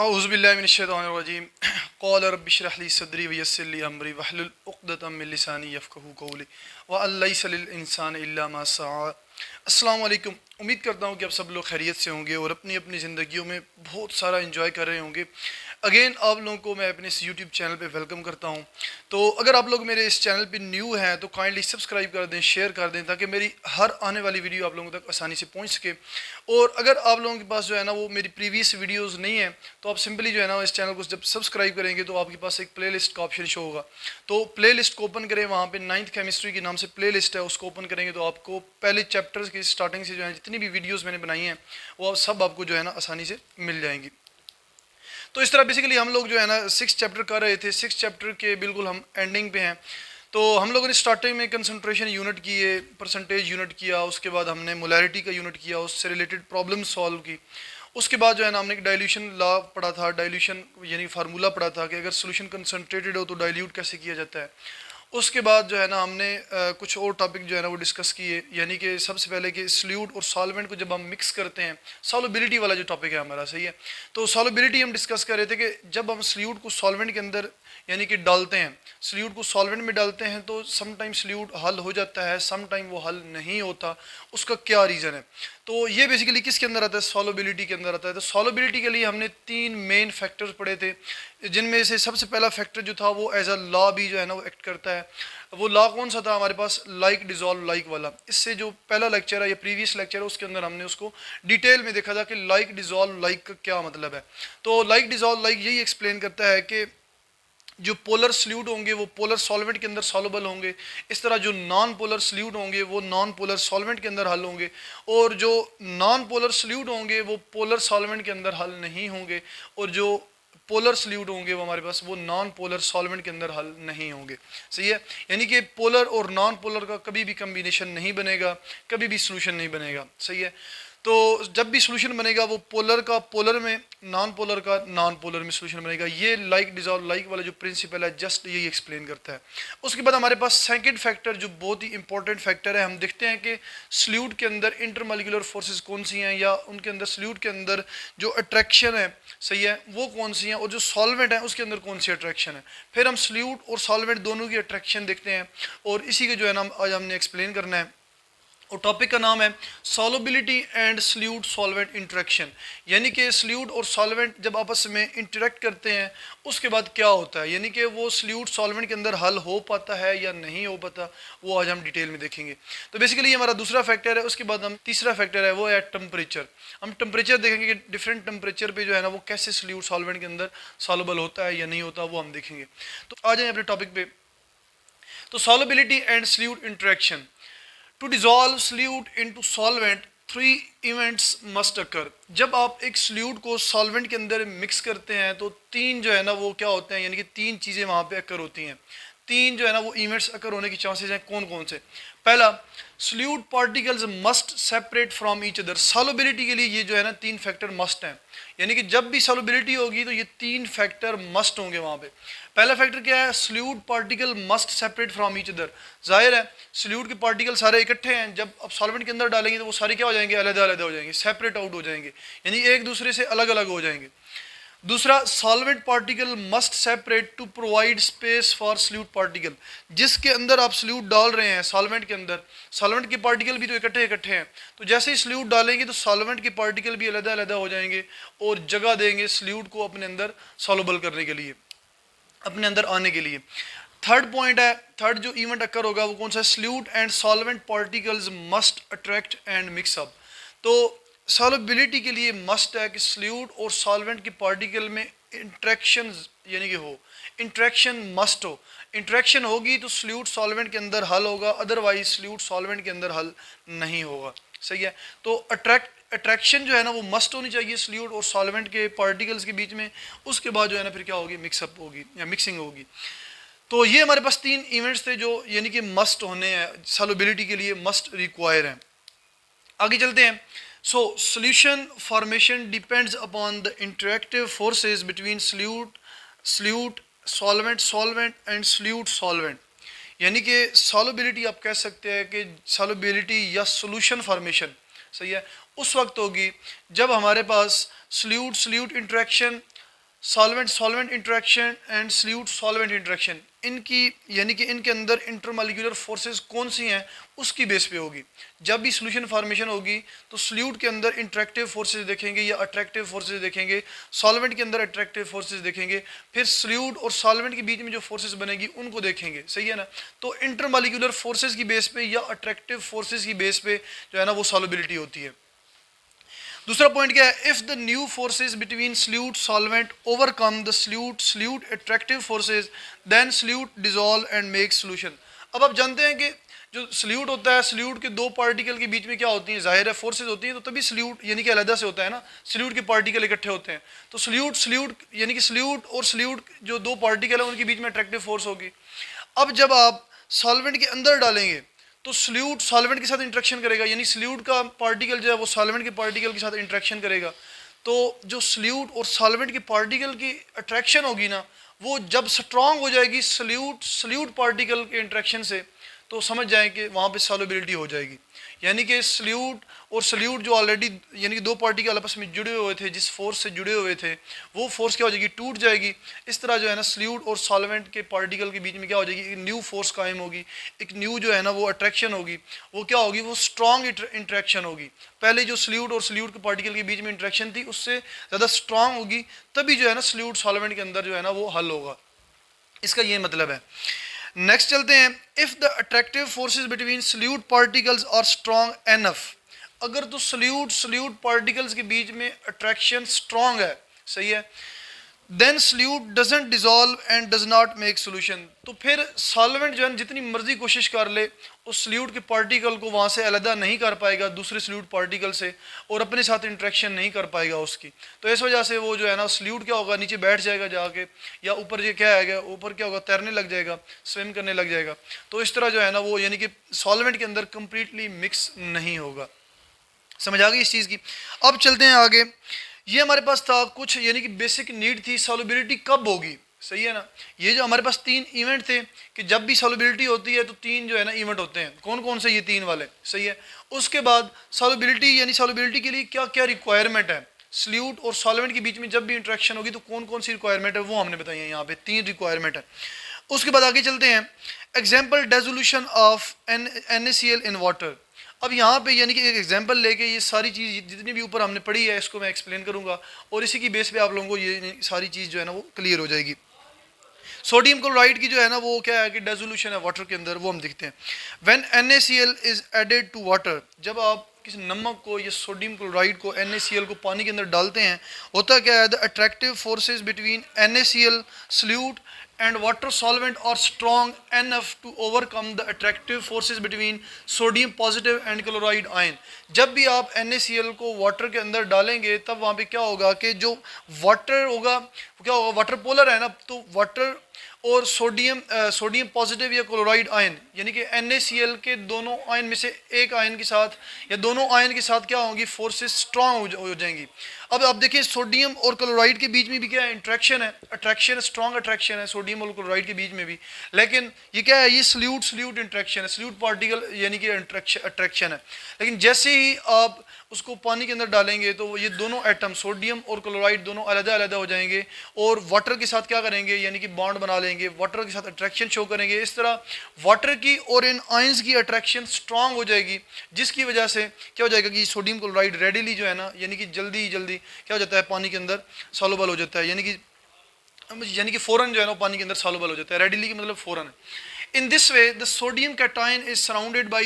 औज़ुबिल्लाहि क़ाल rabbi इश्रह ली सदरी वयस्सिर ली अमरी वहलुल उक़दतम मिन लिसानी यफ़क़हू क़ौली व अन लैसा लिल इंसानि इल्ला मा सआ। अस्सलामु अलैकुम। उम्मीद करता हूँ कि आप सब लोग खैरियत से होंगे और अपनी अपनी ज़िंदगियों में बहुत सारा एंजॉय कर रहे होंगे। अगेन आप लोगों को मैं अपने इस यूट्यूब चैनल पे वेलकम करता हूँ। तो अगर आप लोग मेरे इस चैनल पे न्यू हैं तो काइंडली सब्सक्राइब कर दें, शेयर कर दें, ताकि मेरी हर आने वाली वीडियो आप लोगों तक आसानी से पहुँच सके। और अगर आप लोगों के पास जो है ना वो मेरी प्रीवियस वीडियोस नहीं है तो आप सिंपली जो है ना इस चैनल को जब सब्सक्राइब करेंगे तो आपके पास एक प्लेलिस्ट का ऑप्शन शो होगा। तो प्लेलिस्ट को ओपन करें, वहाँ पे 9th केमिस्ट्री के नाम से प्लेलिस्ट है, उसको ओपन करेंगे तो आपको पहले चैप्टर्स की स्टार्टिंग से जो है जितनी भी वीडियोस मैंने बनाई हैं वो सब आपको जो है ना आसानी से मिल जाएंगी। तो इस तरह बेसिकली हम लोग जो है ना 6 चैप्टर कर रहे थे। 6 चैप्टर के बिल्कुल हम एंडिंग पे हैं। तो हम लोगों ने स्टार्टिंग में कंसंट्रेशन यूनिट किए, परसेंटेज यूनिट किया, उसके बाद हमने मोलैरिटी का यूनिट किया, उससे रिलेटेड प्रॉब्लम सॉल्व की। उसके बाद जो है ना हमने एक डाइल्यूशन लॉ पढ़ा था, डाइल्यूशन यानी फार्मूला पढ़ा था कि अगर सोल्यूशन कंसनट्रेटेड हो तो डाइल्यूट कैसे किया जाता है। उसके बाद जो है ना हमने कुछ और टॉपिक जो है ना वो डिस्कस किए, यानी कि सबसे पहले कि सॉल्यूट और सॉल्वेंट को जब हम मिक्स करते हैं, सॉल्युबिलिटी वाला जो टॉपिक है हमारा, सही है। तो सॉल्युबिलिटी हम डिस्कस कर रहे थे कि जब हम सॉल्यूट को सॉल्वेंट के अंदर यानी कि डालते हैं, सॉल्यूट को सॉल्वेंट में डालते हैं तो सम टाइम सॉल्यूट हल हो जाता है, सम टाइम वो हल नहीं होता। उसका क्या रीज़न है? तो ये बेसिकली किसके अंदर आता है? सॉल्युबिलिटी के अंदर आता है। तो सॉल्युबिलिटी के लिए हमने 3 मेन फैक्टर्स पढ़े थे, जिनमें से सबसे पहला फैक्टर जो था वो एज अ लॉ भी जो है ना वो एक्ट करता है। वो लॉ कौन सा था हमारे पास? लाइक डिजॉल्व लाइक वाला। इससे जो पहला लेक्चर है या प्रीवियस लेक्चर है उसके अंदर हमने उसको डिटेल में देखा था कि लाइक डिजॉल्व लाइक का क्या मतलब है। तो लाइक डिजॉल्व लाइक यही एक्सप्लेन करता है कि जो पोलर सल्यूट होंगे वो पोलर सॉल्वेंट के अंदर सॉल्युबल होंगे, इस तरह जो नॉन पोलर सल्यूट होंगे वो नॉन पोलर सॉल्वेंट के अंदर हल होंगे, और जो नॉन पोलर सल्यूट होंगे वो पोलर सॉल्वेंट के अंदर हल नहीं होंगे, और जो पोलर सल्यूट होंगे वो हमारे पास वो नॉन पोलर सॉल्वेंट के अंदर हल नहीं होंगे। सही है, यानी कि पोलर और नॉन पोलर का कभी भी कम्बिनेशन नहीं बनेगा, कभी भी सोल्यूशन नहीं बनेगा। सही है, तो जब भी सोल्यूशन बनेगा वो पोलर का पोलर में, नॉन पोलर का नॉन पोलर में सोल्यूशन बनेगा। ये लाइक डिजॉल्व लाइक वाला जो प्रिंसिपल है जस्ट यही एक्सप्लेन करता है। उसके बाद हमारे पास सेकंड फैक्टर जो बहुत ही इंपॉर्टेंट फैक्टर है, हम देखते हैं कि सल्यूट के अंदर इंटरमॉलिक्यूलर फोर्सेस कौन सी हैं, या उनके अंदर सल्यूट के अंदर जो अट्रैक्शन है, सही है, वो कौन सी हैं, और जो सॉल्वेंट है उसके अंदर कौन सी अट्रैक्शन है। फिर हम सल्यूट और सॉल्वेंट दोनों की अट्रैक्शन देखते हैं, और इसी के जो है ना आज हमने एक्सप्लेन करना है। और टॉपिक का नाम है solubility and solute solvent interaction, यानी कि सल्यूट और सॉल्वेंट जब आपस में इंटरेक्ट करते हैं उसके बाद क्या होता है, यानी कि वो सल्यूट सॉल्वेंट के अंदर हल हो पाता है या नहीं हो पाता, वो आज हम डिटेल में देखेंगे। तो बेसिकली ये हमारा दूसरा फैक्टर है। उसके बाद हम तीसरा फैक्टर है वो है टेम्परेचर। हम टेम्परेचर देखेंगे कि डिफरेंट टेम्परेचर पे जो है ना वो कैसे सल्यूट सॉल्वेंट के अंदर सॉल्युबल होता है या नहीं होता, वो हम देखेंगे। तो आ जाए अपने टॉपिक पे। तो solubility and solute interaction. To dissolve solute into solvent 3 events must occur. जब आप एक सल्यूट को सॉल्वेंट के अंदर मिक्स करते हैं तो 3 जो है ना वो क्या होते हैं, यानी कि 3 चीज़ें वहाँ पे अकर होती हैं। 3 जो है ना वो इवेंट्स अकर होने की चांसेस हैं। कौन कौन से? पहला, salute particles must separate from each other. Solubility के लिए ये जो है ना 3 फैक्टर मस्ट हैं, यानी कि जब भी सॉल्युबिलिटी होगी तो ये 3 फैक्टर मस्ट होंगे वहाँ पे। पहला फैक्टर क्या है? Solute particle must separate from each other. जाहिर है सल्यूट के पार्टिकल सारे इकट्ठे हैं, जब आप सॉल्वेंट के अंदर डालेंगे तो वो सारे क्या हो जाएंगे? अलग अलग हो जाएंगे, सेपरेट आउट हो जाएंगे, यानी एक दूसरे से अलग अलग हो जाएंगे। दूसरा, solvent particle must separate to provide space for solute particle. जिसके अंदर आप सल्यूट डाल रहे हैं सॉल्वेंट के अंदर, सॉल्वेंट के पार्टिकल भी तो इकट्ठे इकट्ठे हैं, तो जैसे ही सल्यूट डालेंगे तो सॉल्वेंट के पार्टिकल भी अलग अलग हो जाएंगे और जगह देंगे सल्यूट को अपने अंदर सॉल्युबल करने के लिए, अपने अंदर आने के लिए। थर्ड पॉइंट है, थर्ड जो इवेंट अकर होगा वो कौन सा है? Solute and solvent particles must attract and mix up. तो सॉल्युबिलिटी के लिए मस्ट है कि सल्यूट और सॉल्वेंट के पार्टिकल में इंट्रैक्शन यानी कि हो, इंट्रैक्शन मस्ट हो। इंट्रैक्शन होगी तो सल्यूट सॉल्वेंट के अंदर हल होगा, अदरवाइज सल्यूट सॉल्वेंट के अंदर हल नहीं होगा। सही है, तो अट्रैक्शन जो है ना वो मस्ट होनी चाहिए सल्यूट और सॉल्वेंट के पार्टिकल्स के बीच में। उसके बाद जो है ना फिर क्या होगी? मिक्सअप होगी या मिक्सिंग होगी। तो ये हमारे पास 3 इवेंट्स थे जो यानी कि मस्ट होने हैं, सॉल्युबिलिटी के लिए मस्ट रिक्वायर हैं। आगे चलते हैं। So solution formation depends upon the interactive forces between solute solvent solvent and solute solvent. यानी कि सॉल्युबिलिटी आप कह सकते हैं कि सॉल्युबिलिटी या सॉल्यूशन फॉर्मेशन, सही है, उस वक्त होगी जब हमारे पास solute solute interaction solvent solvent interaction and solute solvent interaction, इनकी यानी कि इनके अंदर इंटरमॉलिक्यूलर फोर्सेस कौन सी हैं उसकी बेस पे होगी। जब भी सोल्यूशन फार्मेशन होगी तो सल्यूट के अंदर इंटरेक्टिव फोर्सेस देखेंगे या अट्रैक्टिव फोर्सेस देखेंगे, सॉल्वेंट के अंदर अट्रैक्टिव फोर्सेस देखेंगे, फिर सल्यूट और सॉल्वेंट के बीच में जो फोर्सेस बनेगी उनको देखेंगे, सही है ना। तो इंटरमॉलिक्यूलर फोर्सेस की बेस पे या अट्रैक्टिव फोर्सेस की बेस पे जो है ना वो सॉल्युबिलिटी होती है। दूसरा पॉइंट क्या है, if the new forces between solute solvent overcome the solute attractive forces then solute dissolve and make solution. अब आप जानते हैं कि जो सल्यूट होता है, सल्यूट के दो पार्टिकल के बीच में क्या होती है, जाहिर है फोर्सेज होती हैं, तो तभी सल्यूट यानी कि अलग से होता है ना, सल्यूट के पार्टिकल इकट्ठे होते हैं। तो सल्यूट सल्यूट यानी कि सल्यूट और सल्यूट जो दो पार्टिकल है उनके बीच में अट्रैक्टिव फोर्स होगी। अब जब आप सॉल्वेंट के अंदर डालेंगे तो सल्यूट सॉल्वेंट के साथ इंटरेक्शन करेगा, यानी सल्यूट का पार्टिकल जो है वो सॉल्वेंट के पार्टिकल के साथ इंटरेक्शन करेगा। तो जो सल्यूट और सॉल्वेंट के पार्टिकल की अट्रैक्शन होगी ना, वो जब स्ट्रांग हो जाएगी सल्यूट पार्टिकल के इंटरेक्शन से, तो समझ जाएं कि वहाँ पे सॉल्युबिलिटी हो जाएगी। यानी कि सल्यूट और सल्यूट जो ऑलरेडी यानी कि दो पार्टिकल आपस में जुड़े हुए थे, जिस फोर्स से जुड़े हुए थे, वो फोर्स क्या हो जाएगी, टूट जाएगी। इस तरह जो है ना सल्यूट और सॉल्वेंट के पार्टिकल के बीच में क्या हो जाएगी, एक न्यू फोर्स कायम होगी, एक न्यू जो है ना वो अट्रैक्शन होगी। वो क्या होगी, वो स्ट्रॉन्ग इंट्रैक्शन होगी। पहले जो सल्यूट और सल्यूट के पार्टिकल के बीच में इंट्रैक्शन थी उससे ज़्यादा स्ट्रॉन्ग होगी, तभी जो है ना सल्यूट सॉल्वेंट के अंदर जो है ना वो हल होगा। इसका ये मतलब है। नेक्स्ट चलते हैं, if the attractive forces between solute particles are strong enough. अगर तो सल्यूट पार्टिकल्स के बीच में अट्रैक्शन स्ट्रॉन्ग है, सही है, then solute doesn't dissolve and does not make solution. तो फिर सॉल्वेंट जो है जितनी मर्जी कोशिश कर ले उस सल्यूट के पार्टिकल को वहाँ से अलग नहीं कर पाएगा दूसरे सल्यूट पार्टिकल से, और अपने साथ इंट्रैक्शन नहीं कर पाएगा उसकी। तो इस वजह से वो जो है ना सल्यूट क्या होगा, नीचे बैठ जाएगा जाके, या ऊपर ये क्या है, ऊपर क्या होगा, तैरने लग जाएगा, स्विम करने लग जाएगा। तो इस तरह जो है ना वो यानी कि सॉल्वेंट के अंदर कंप्लीटली मिक्स नहीं होगा। समझ आ गई इस चीज़ की। अब चलते हैं आगे। ये हमारे पास था कुछ यानी कि बेसिक नीड थी, सॉल्युबिलिटी कब होगी, सही है ना। ये जो हमारे पास तीन इवेंट थे कि जब भी सॉल्युबिलिटी होती है तो तीन जो है ना इवेंट होते हैं, कौन कौन से, ये तीन वाले, सही है। उसके बाद सॉल्युबिलिटी यानी सॉल्युबिलिटी के लिए क्या क्या रिक्वायरमेंट है, सल्यूट और सॉल्वेंट के बीच में जब भी इंटरेक्शन होगी तो कौन कौन सी रिक्वायरमेंट है वो हमने बताई है, यहाँ पे तीन रिक्वायरमेंट है। उसके बाद आगे चलते हैं, example dissolution of NaCl in water. अब यहाँ पे यानी कि एक एग्जांपल लेके ये सारी चीज़ जितनी भी ऊपर हमने पढ़ी है इसको मैं एक्सप्लेन करूँगा, और इसी की बेस पे आप लोगों को ये सारी चीज़ जो है ना वो क्लियर हो जाएगी। सोडियम क्लोराइड की जो है ना वो क्या है कि डेजोल्यूशन है वाटर के अंदर, वो हम देखते हैं। When NaCl is added to water, जब आप किसी नमक को या सोडियम क्लोराइड को NaCl को पानी के अंदर डालते हैं, होता क्या है, the attractive forces between NaCl solute and water solvent are strong enough to overcome the attractive forces between sodium positive and chloride ion। जब भी आप NaCl को वाटर के अंदर डालेंगे तब वहाँ पे क्या होगा कि जो वाटर होगा क्या होगा, वाटर पोलर है ना, तो वाटर और सोडियम पॉजिटिव या क्लोराइड आयन यानी कि NaCl के दोनों आयन में से एक आयन के साथ या दोनों आयन के साथ क्या होंगी, फोर्सेस स्ट्रांग हो जाएंगी। अब आप देखिए सोडियम और क्लोराइड के बीच में भी क्या है, इंट्रैक्शन है, अट्रैक्शन, स्ट्रांग अट्रैक्शन है सोडियम और क्लोराइड के बीच में भी, लेकिन ये क्या है, ये सल्यूट इंट्रैक्शन है, सल्यूट पार्टिकल यानी कि अट्रैक्शन है। लेकिन जैसे ही आप उसको पानी के अंदर डालेंगे तो ये दोनों एटम सोडियम और क्लोराइड दोनों अलग हो जाएंगे और वाटर के साथ क्या करेंगे, यानी कि बॉन्ड बना लेंगे, वाटर के साथ अट्रैक्शन शो करेंगे। इस तरह वाटर की और इन आयंस की अट्रैक्शन स्ट्रांग हो जाएगी, जिसकी वजह से क्या हो जाएगा कि सोडियम क्लोराइड रेडिली जो है ना यानी कि जल्दी क्या हो जाता है, पानी के अंदर सॉल्युबल हो जाता है, यानी कि फ़ौरन जो है ना पानी के अंदर सॉल्युबल हो जाता है। रेडिली की मतलब फ़ौरन है। In this way, the sodium cation is surrounded by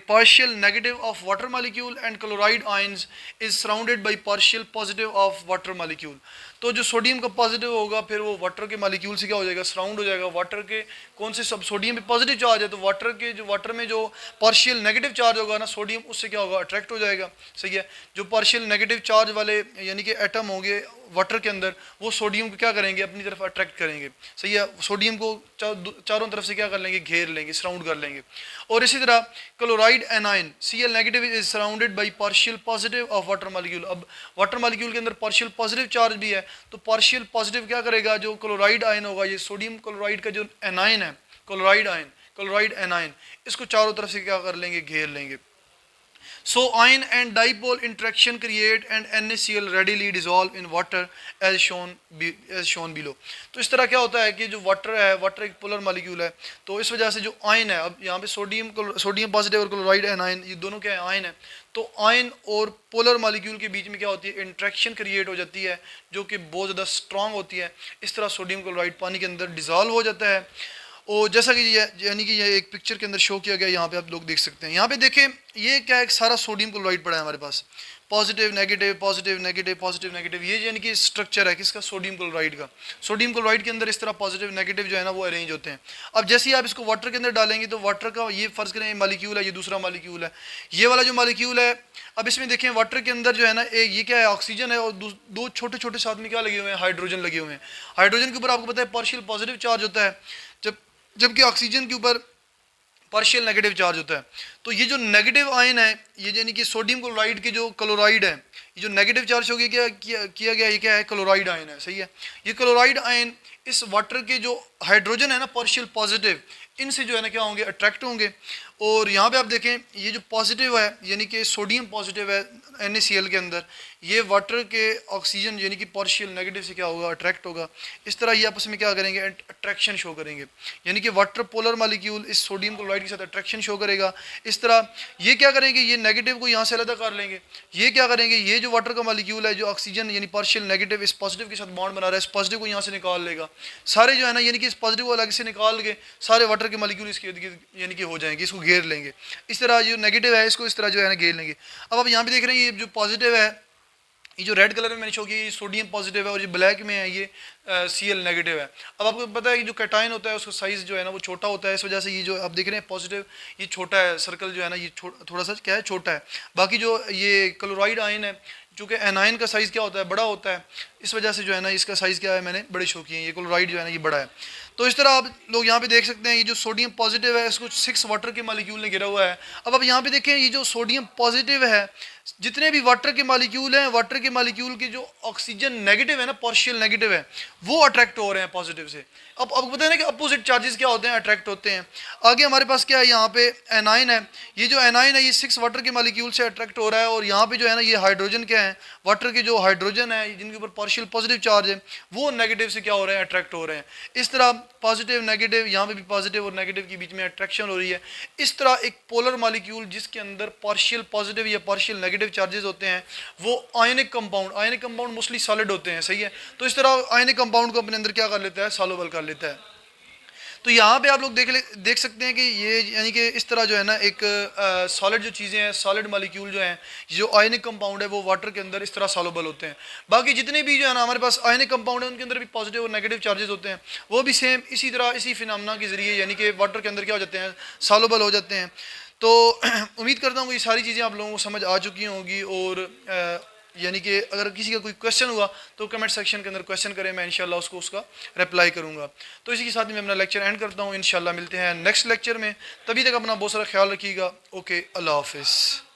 partial negative of water molecule, and chloride ions is surrounded by partial positive of water molecule। तो जो सोडियम का पॉजिटिव होगा फिर वो वाटर के मालिक्यूल से क्या हो जाएगा, सराउंड हो जाएगा। वाटर के कौन से, सब सोडियम पे पॉजिटिव चार्ज है तो वाटर में जो पार्शियल नेगेटिव चार्ज होगा ना सोडियम, उससे क्या होगा, अट्रैक्ट हो जाएगा, सही है। जो पार्शियल नेगेटिव चार्ज वाले यानी कि एटम होंगे वाटर के अंदर, वो सोडियम को क्या करेंगे, अपनी तरफ अट्रैक्ट करेंगे, सही है। सोडियम को चारों तरफ से क्या कर लेंगे, घेर लेंगे, सराउंड कर लेंगे। और इसी तरह chloride A9 Cl negative is surrounded by partial positive of water molecule. अब वाटर मॉलिक्यूल के अंदर पार्शियल पॉजिटिव चार्ज भी है, तो पार्शियल पॉजिटिव क्या करेगा, जो क्लोराइड आयन होगा, ये सोडियम क्लोराइड का जो एनाइन है, क्लोराइड एनाइन, इसको चारों तरफ से क्या कर लेंगे, घेर लेंगे। So ion and dipole interaction create and NaCl readily dissolve in water as shown below. तो इस तरह क्या होता है कि जो वाटर है, वाटर एक पोलर मॉलिक्यूल है, तो इस वजह से जो आयन है, अब यहाँ पे सोडियम पॉजिटिव और क्लोराइड एनायन, ये दोनों क्या है, आयन है, तो आयन और पोलर मॉलिक्यूल के बीच में क्या होती है, इंट्रैक्शन क्रिएट हो जाती है जो कि बहुत ज़्यादा स्ट्रांग होती है। इस तरह सोडियम क्लोराइड पानी के अंदर डिज़ोल्व हो जाता है। और जैसा कि यानी कि ये एक पिक्चर के अंदर शो किया गया, यहाँ पे आप लोग देख सकते हैं। यहाँ पे देखें, ये क्या है, सारा सोडियम क्लोराइड पड़ा है हमारे पास, positive negative positive negative positive negative, ये यानी कि स्ट्रक्चर है किसका, सोडियम क्लोराइड का। सोडियम क्लोराइड के अंदर इस तरह पॉजिटिव नेगेटिव जो है ना वो अरेंज होते हैं। अब जैसे ही आप इसको वाटर के अंदर डालेंगे तो वाटर का ये फर्ज करें मॉलिक्यूल है, ये दूसरा मॉलिक्यूल है, ये वाला जो मॉलिक्यूल है, अब इसमें देखें वाटर के अंदर जो है ना एक ये क्या है, ऑक्सीजन है, और दो छोटे छोटे साथ में क्या लगे हुए हैं, हाइड्रोजन लगे हुए हैं। हाइड्रोजन के ऊपर आपको पता है पार्शियल पॉजिटिव चार्ज होता है, जबकि ऑक्सीजन के ऊपर पार्शियल नेगेटिव चार्ज होता है। तो ये जो नेगेटिव आयन है, ये यानी कि सोडियम क्लोराइड के जो क्लोराइड है, ये जो नेगेटिव चार्ज हो गया किया गया, ये क्या है, क्लोराइड आयन है, सही है। ये क्लोराइड आयन इस वाटर के जो हाइड्रोजन है ना पार्शियल पॉजिटिव, इनसे जो है ना क्या होंगे, अट्रैक्ट होंगे। और यहाँ पे आप देखें, ये जो पॉजिटिव है यानी कि सोडियम पॉजिटिव है NaCl के अंदर, ये वाटर के ऑक्सीजन यानी कि पार्शियल नेगेटिव से क्या होगा, अट्रैक्ट होगा। इस तरह ये आपस में क्या करेंगे, अट्रैक्शन शो करेंगे, यानी कि वाटर पोलर मॉलिक्यूल इस सोडियम क्लोराइड के साथ अट्रैक्शन शो करेगा। इस तरह ये क्या करेंगे, ये नेगेटिव को यहाँ से अलग कर लेंगे, ये क्या करेंगे, ये जो वाटर का मॉलिक्यूल है जो ऑक्सीजन यानी पार्शियल नेगेटिव इस पॉजिटिव के साथ बॉन्ड बना रहा है, इस पॉजिटिव को यहाँ से निकाल लेगा। सारे जो है ना यानी कि इस पॉजिटिव को अलग से निकाल के सारे वाटर के मॉलिक्यूल इसके यानी कि हो जाएंगे, इसको घेर लेंगे। इस तरह जो नेगेटिव है इसको इस तरह जो है ना घेर लेंगे। अब आप यहाँ पे देख रहे हैं, ये जो पॉजिटिव है, ये जो रेड कलर में मैंने शो किया, ये सोडियम पॉजिटिव है, और ये ब्लैक में है ये Cl नेगेटिव है। अब आपको पता है कि जो कैटायन होता है उसका साइज़ जो है ना वो छोटा होता है, इस वजह से ये जो आप देख रहे हैं पॉजिटिव, ये छोटा है, सर्कल जो है ना ये थोड़ा सा क्या है, छोटा है। बाकी जो ये क्लोराइड आयन है, चूँकि एनायन का साइज़ क्या होता है, बड़ा होता है, इस वजह से जो है ना इसका साइज़ क्या है, मैंने बड़े शो किए हैं, ये क्लोराइड जो है ना ये बड़ा है। तो इस तरह आप लोग यहाँ पे देख सकते हैं, ये जो सोडियम पॉजिटिव है इसको 6 वाटर के मॉलिक्यूल ने घिरा हुआ है। अब आप यहाँ पे देखें, ये जो सोडियम पॉजिटिव है, जितने भी वाटर के मॉलिक्यूल हैं, वाटर के मॉलिक्यूल के जो ऑक्सीजन नेगेटिव है ना, पार्शियल नेगेटिव है, वो अट्रैक्ट हो रहे हैं पॉजिटिव से। अब पता है ना कि अपोजिट चार्जेस क्या होते हैं, अट्रैक्ट होते हैं। आगे हमारे पास क्या है, यहाँ पे एनाइन है, ये जो एनाइन है ये 6 वाटर के मॉलिक्यूल से अट्रैक्ट हो रहा है, और यहाँ पे जो है ना ये हाइड्रोजन क्या है, वाटर के जो हाइड्रोजन है जिनके ऊपर पार्शियल पॉजिटिव चार्ज है, वो नेगेटिव से क्या हो रहे हैं, अट्रैक्ट हो रहे हैं। इस तरह पॉजिटिव नेगेटिव, यहाँ पे भी पॉजिटिव और नेगेटिव के बीच में अट्रैक्शन हो रही है। इस तरह एक पोलर मॉलिक्यूल जिसके अंदर पार्शियल पॉजिटिव या पार्शियल नेगेटिव चार्जेस होते हैं, वो आयनिक कंपाउंड मोस्टली सॉलिड होते हैं, सही है। तो इस तरह आयनिक कंपाउंड को अपने अंदर क्या कर लेता है, सॉल्युबल कर लेता है। तो यहाँ पे आप लोग देख सकते हैं कि ये यानी कि इस तरह जो है ना एक सॉलिड जो चीज़ें हैं, सॉलिड मॉलिक्यूल जो हैं, जो आयनिक कंपाउंड है वो वाटर के अंदर इस तरह सॉल्युबल होते हैं। बाकी जितने भी जो है ना हमारे पास आयनिक कंपाउंड है उनके अंदर भी पॉजिटिव और नेगेटिव चार्जेस होते हैं, वो भी सेम इसी तरह इसी फिनोमेना के ज़रिए यानी कि वाटर के अंदर क्या हो जाते हैं, सॉल्युबल हो जाते हैं। तो उम्मीद करता हूँ ये सारी चीज़ें आप लोगों को समझ आ चुकी होंगी। और यानी कि अगर किसी का कोई क्वेश्चन हुआ तो कमेंट सेक्शन के अंदर क्वेश्चन करें, मैं इंशाल्लाह उसका रिप्लाई करूंगा। तो इसी के साथ मैं अपना लेक्चर एंड करता हूँ। इंशाल्लाह मिलते हैं नेक्स्ट लेक्चर में, तभी तक अपना बहुत सारा ख्याल रखिएगा। ओके, अल्लाह हाफिज़।